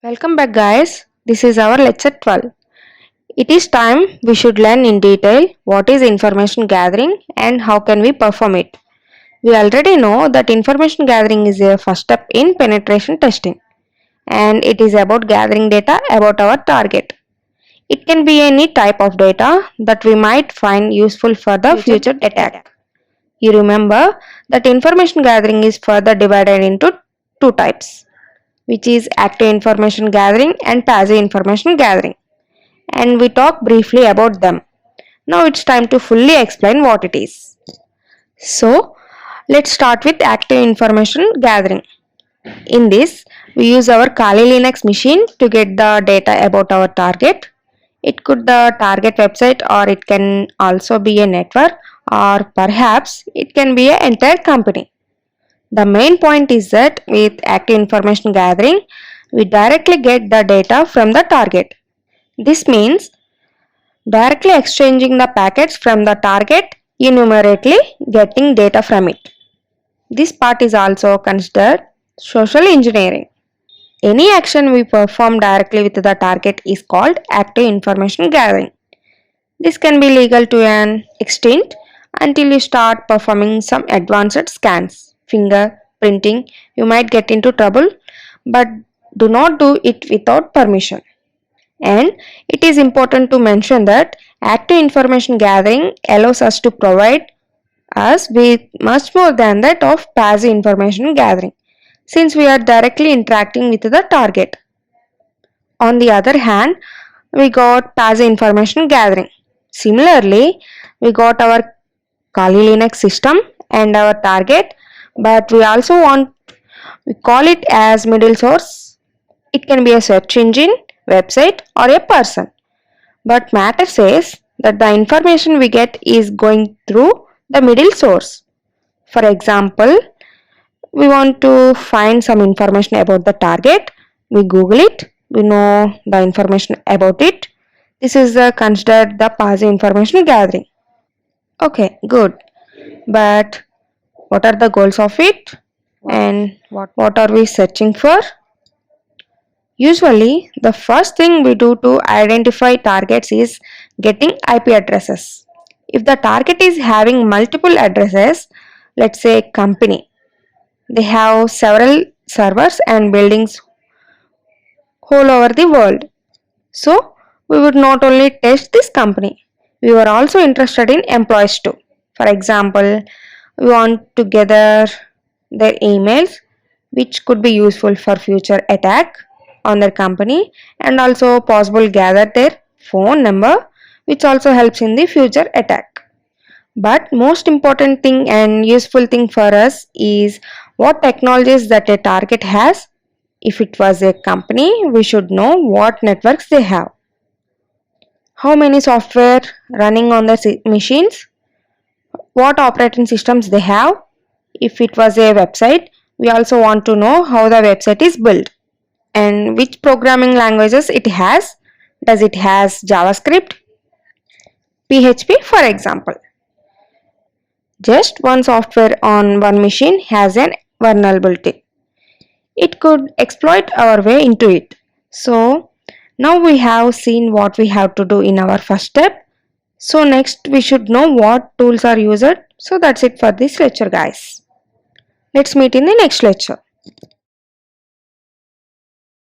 Welcome back, guys. This is our lecture 12. It is time we should learn in detail what is information gathering and how can we perform it. We already know that information gathering is a first step in penetration testing, and it is about gathering data about our target. It can be any type of data that we might find useful for the future attack. You remember that information gathering is further divided into two types, which is active information gathering and passive information gathering, and we talked briefly about them. Now it's time to fully explain what it is. So, let's start with active information gathering. In this, we use our Kali Linux machine to get the data about our target. It could the target website, or it can also be a network, or perhaps it can be an entire company. The main point is that with active information gathering, we directly get the data from the target. This means directly exchanging the packets from the target, enumerately getting data from it. This part is also considered social engineering. Any action we perform directly with the target is called active information gathering. This can be legal to an extent until you start performing some advanced scans, fingerprinting. You might get into trouble, but do not do it without permission. And it is important to mention that active information gathering allows us to provide us with much more than that of passive information gathering, since we are directly interacting with the target. On the other hand, we got passive information gathering. Similarly, we got our Kali Linux system and our target, but we call it as middle source. It can be a search engine, website, or a person. But matter says that the information we get is going through the middle source. For example, we want to find some information about the target, we Google it, we know the information about it. This is considered the passive information gathering. Okay, good. But what are the goals of it and what are we searching for? Usually, the first thing we do to identify targets is getting IP addresses. If the target is having multiple addresses, let's say company, they have several servers and buildings all over the world. So, we would not only test this company, we were also interested in employees too. For example, we want to gather their emails, which could be useful for future attack on their company, and also possible gather their phone number, which also helps in the future attack. But most important thing and useful thing for us is what technologies that a target has. If it was a company, we should know what networks they have, how many software running on the machines, what operating systems they have. If it was a website, we also want to know how the website is built and which programming languages it has. Does it has JavaScript, PHP for example? Just one software on one machine has an vulnerability. It could exploit our way into it. So now we have seen what we have to do in our first step. So next we should know what tools are used. So that's it for this lecture, guys. Let's meet in the next lecture.